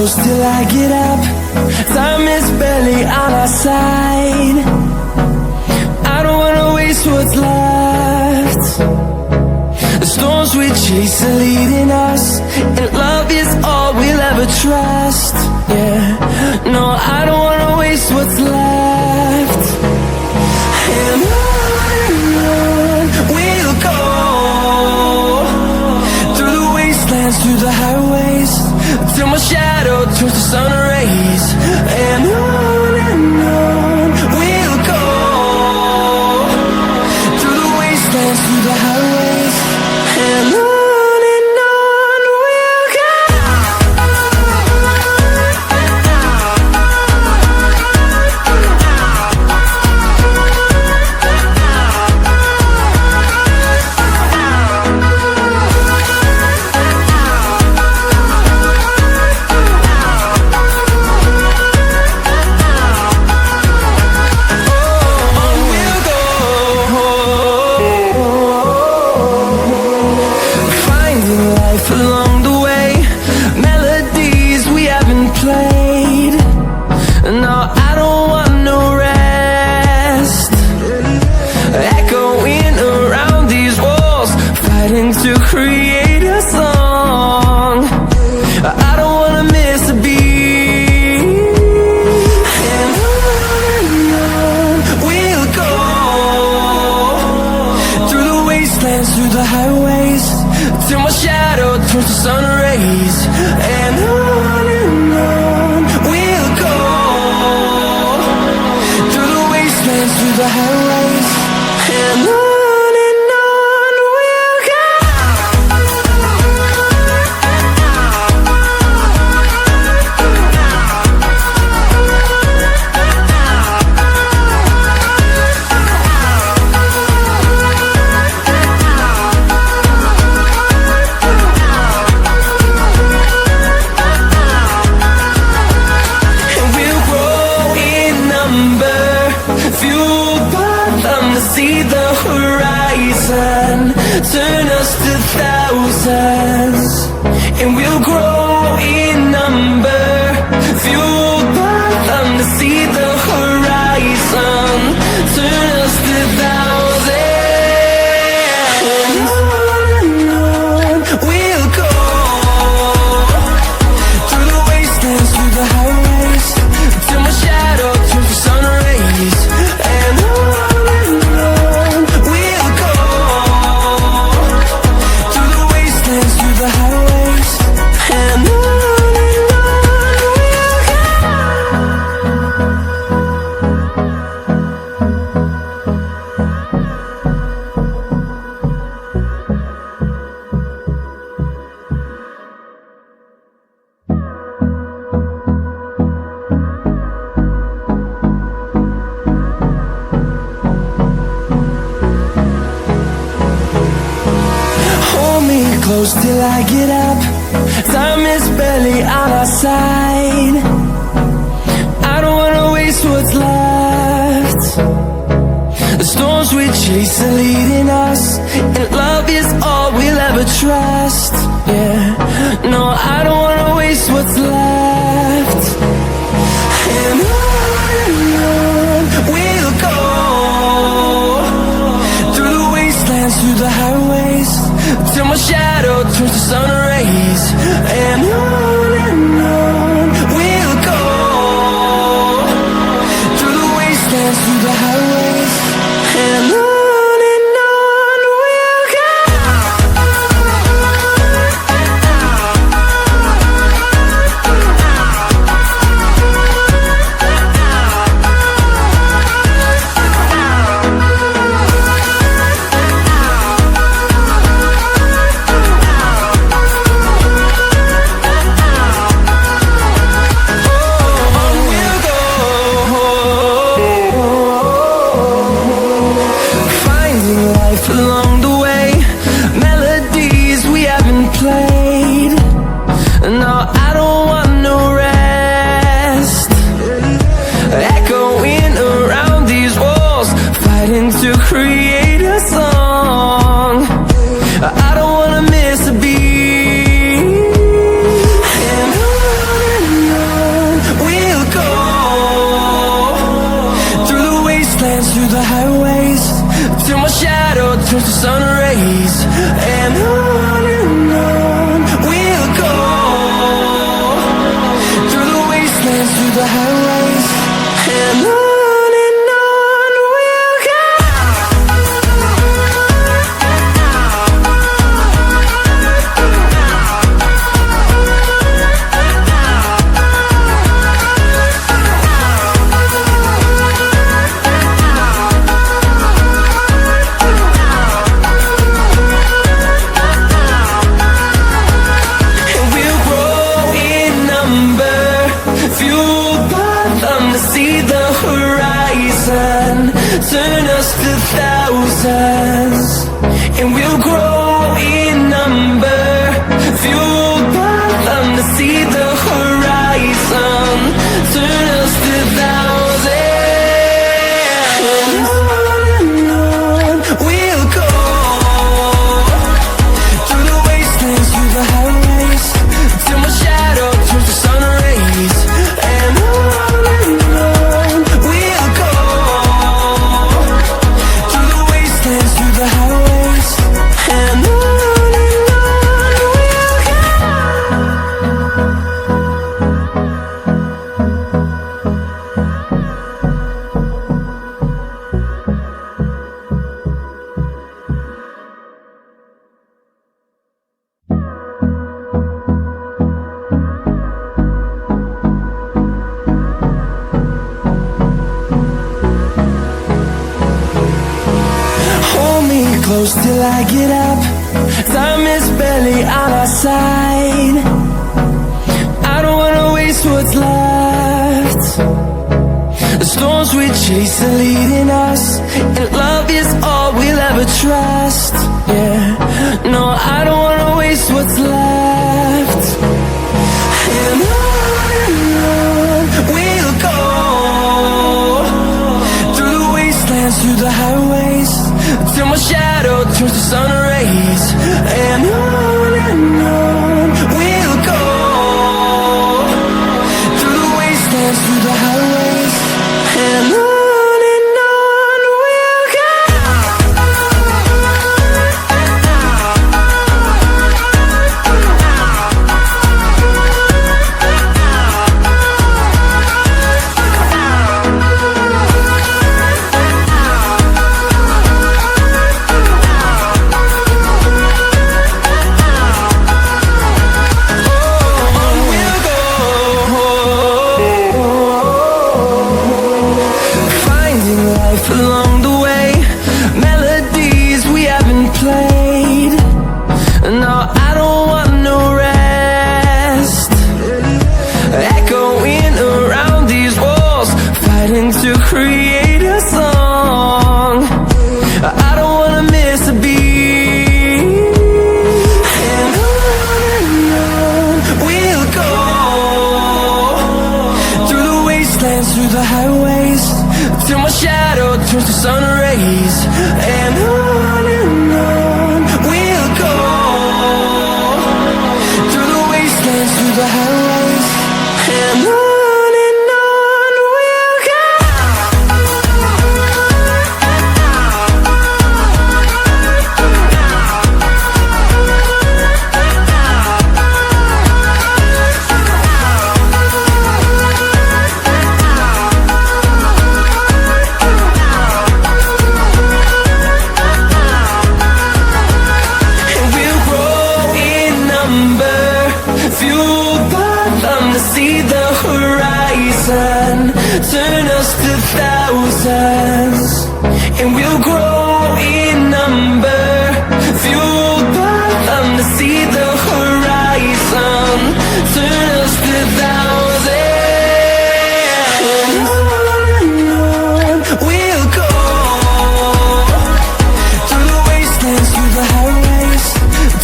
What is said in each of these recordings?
close till I get up. Time is barely on our side. I don't wanna waste what's left. The storms we chase are leading us, and love is all we'll ever trust. Yeah, no, I don't wanna waste what's left. And on we'll go, through the wastelands, through the highways, till my shadow turns to sun rays. And on we'll go, through the wastelands, through the highways, and on we'll go. Along the way, melodies we haven't played. No, I don't want no rest. Echoing around these walls, fighting to create a song. I don't wanna miss a beat. And on we'll go, through the wastelands, through the highways, till my shadow turns to sun rays. And on we'll go, through the wastelands, through the highways, and on we'll go. See the horizon, turn us to thousands, and we'll grow in number. Fueled by them to see the horizon, turn us to thousands. And on we'll go, through the wastelands, through the highways, till my shadow turns to sun rays. And close till I get up. Time is barely on our side. I don't wanna waste what's left. The storms we chase are leading us, and love is all we'll ever trust. Yeah, no, I don't wanna waste what's left. And on we'll go, through the wastelands, through the highways, till my shadow turns to sun rays. And on we'll go, through the wastelands, through the highways, and on we'll go. I don't wanna miss a beat. And turns to sun rays, and on we'll go, through the wastelands, through the highways, and on we'll go. Turn us to thousands, and we'll grow in number, fueled by them to see the horizon. Turn us to thousands, and on we'll go, through the wastelands, through the highways, till my shadow turns to sun rays, and on we'll go, through the highways, and on we'll go. Hold me close till I get up. Time is barely on our side. I don't wanna waste what's left. The storms we chase are leading us, and love is all we'll ever trust. Yeah, no, I don't wanna waste what's left. And on we'll go, through the wastelands, through the highways, till my shadow turns to sun rays, and on we'll go, through the wastelands, through the highways, and on we'll go. Along the way, melodies we haven't played. No, I don't want no rest. Echoing around these walls, fighting to create a song. I don't wanna miss a beat. And on we'll go, through the wastelands, through the highways, till my shadow turns to sun rays, and on we'll go, through the wastelands, through the highways, and on we'll go. Turn us to thousands, and we'll grow in number, fueled by them to see the horizon. Turn us to thousands, and on we'll go, through the wastelands, through the highways,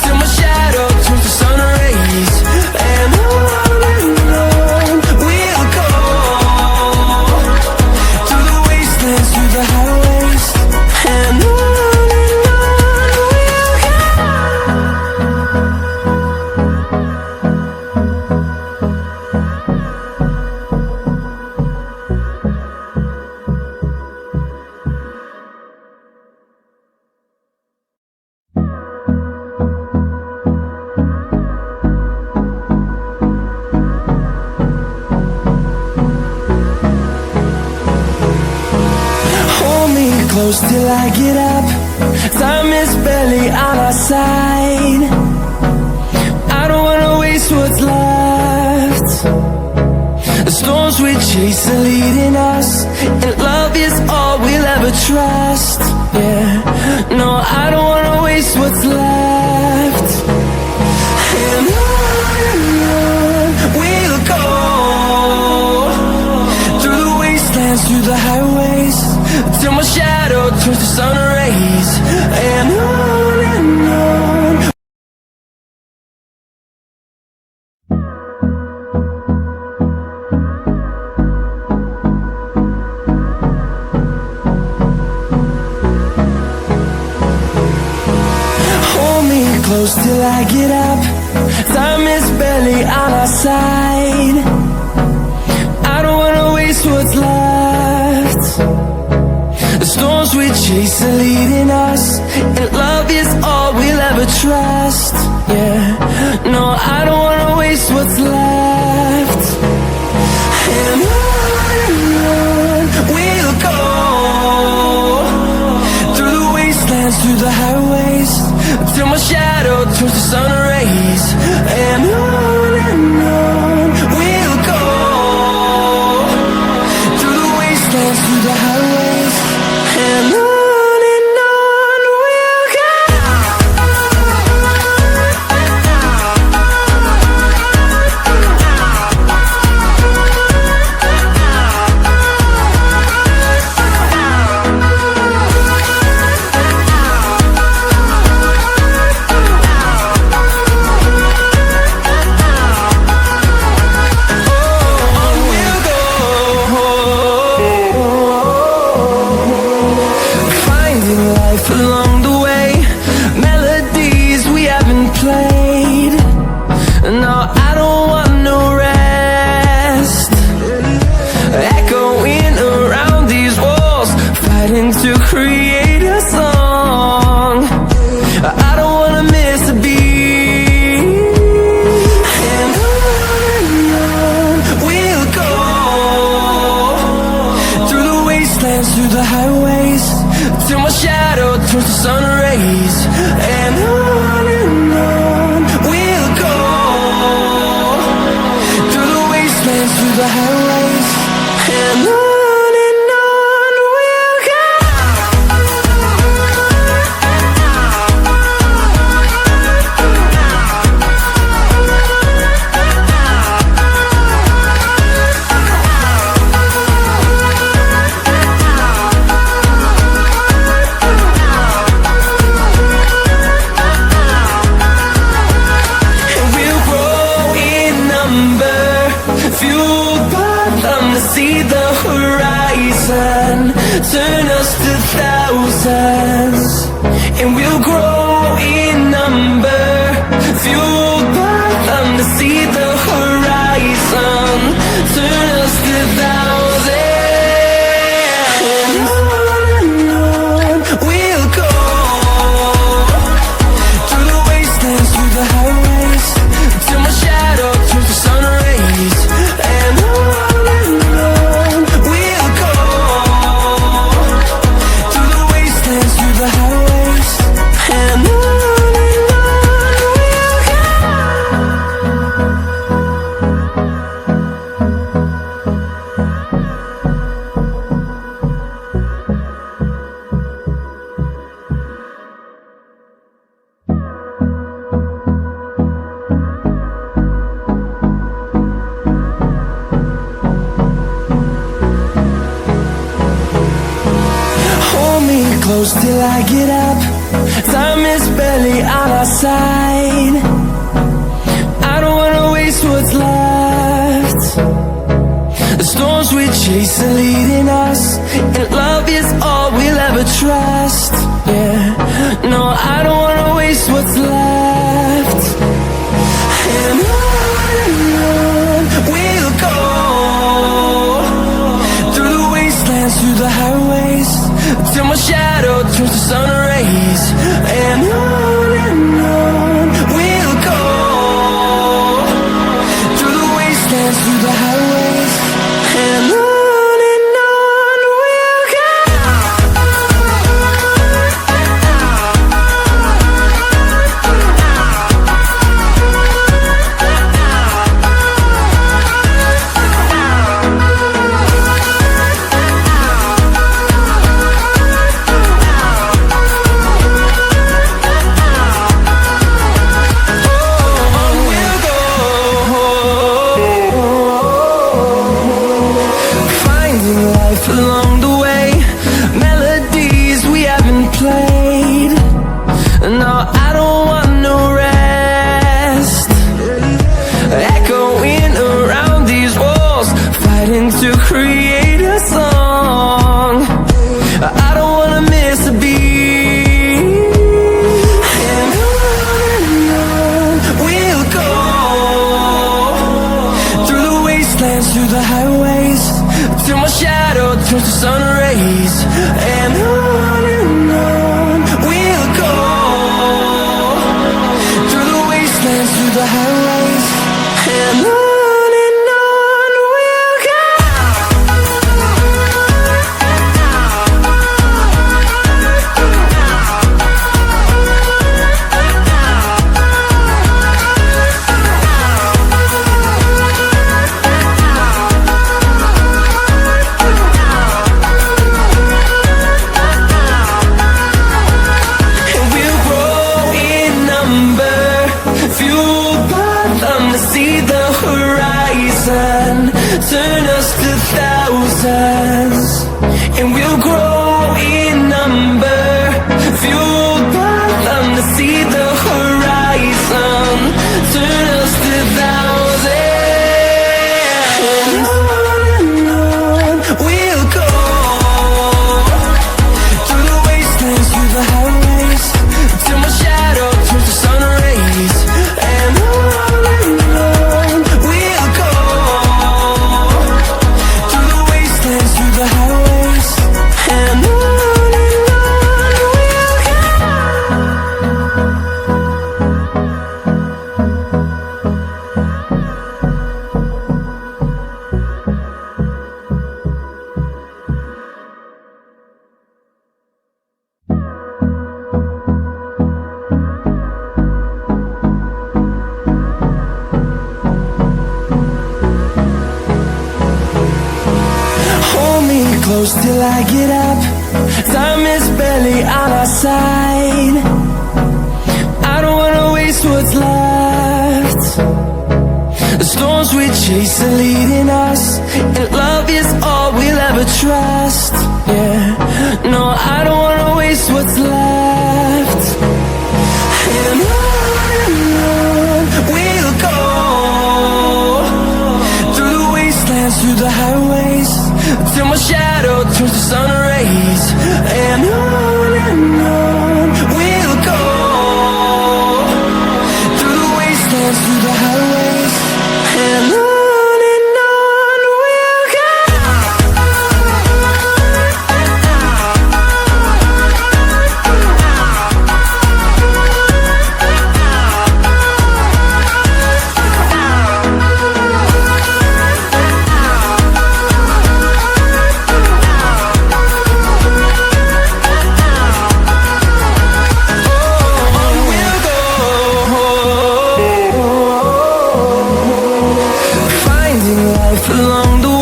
till my shadow turns to sun rays, and on we'll go, through the highways, and close till I get up. Time is barely on our side. I don't wanna waste what's left. The storms we chase are leading us, and love is all we'll ever trust. Yeah, no, I don't wanna waste what's left. And on we'll go, through the wastelands, through the highways, till my shadow turns to sun rays. And on and on. Close till I get up. Time is barely on our side. I don't wanna waste what's left. The storms we chase are leading us, and love is all we'll ever trust. Yeah, no, I don't wanna waste what's left. And on we'll go, through the wastelands, through the highways, till my shadow turns to sun rays. And on we'll go, through the wastelands, through the highways. And on we'll go. Along the way, melodies we haven't played. No, I don't want no rest. Echoing around these walls, fighting to create a song. I don't wanna miss a beat. And on we'll go, through the wastelands, through the highways, till my shadow turns to sun rays. And on we'll go, through the wastelands, through the highways. And on we'll go. See the horizon, turn us to thousands, and we'll grow in number. Fueled by them to see the horizon, turn us to thousands. And on we'll go, through the wastelands, through the highways, till my shadow turns to sun rays. And close till I get up. Time is barely on our side. I don't wanna waste what's left. The storms we chase are leading us, and love is all we'll ever trust. Yeah, no, I don't wanna waste what's left. And on we'll go, through the wastelands, through the highways, till my shadow turns to sun rays. And on we'll go, through the wastelands, through the highways. And on we'll go. along the way, melodies we haven't played. No, I don't want no rest. Echoing around these walls, fighting to create a song. I don't wanna miss a beat. And on we'll go, through the wastelands, through the highways, till my shadow turns to sun rays. And on we'll go, through the wastelands, through the highways, and on we'll go. And we'll grow in number, fueled by them to see the horizon, turn us to thousands. And we'll grow in number, fueled by them to see the horizon, turn us to thousands. And on we'll go, through the wastelands, through the highways, till my shadow turns to sun rays. And on we'll go, through the wastelands, through the highways, and on we'll go. Hold me close till I get up. Time is barely on our side. I don't wanna waste what's left. The storms we chase are leading us, and love is all we'll ever trust. Yeah, no, I don't wanna waste what's left. And on we'll go, through the wastelands, through the highways, till my shadow turns to sun rays. And on we'll go, through the wastelands, through the highways, and on we'll go. Finding life along the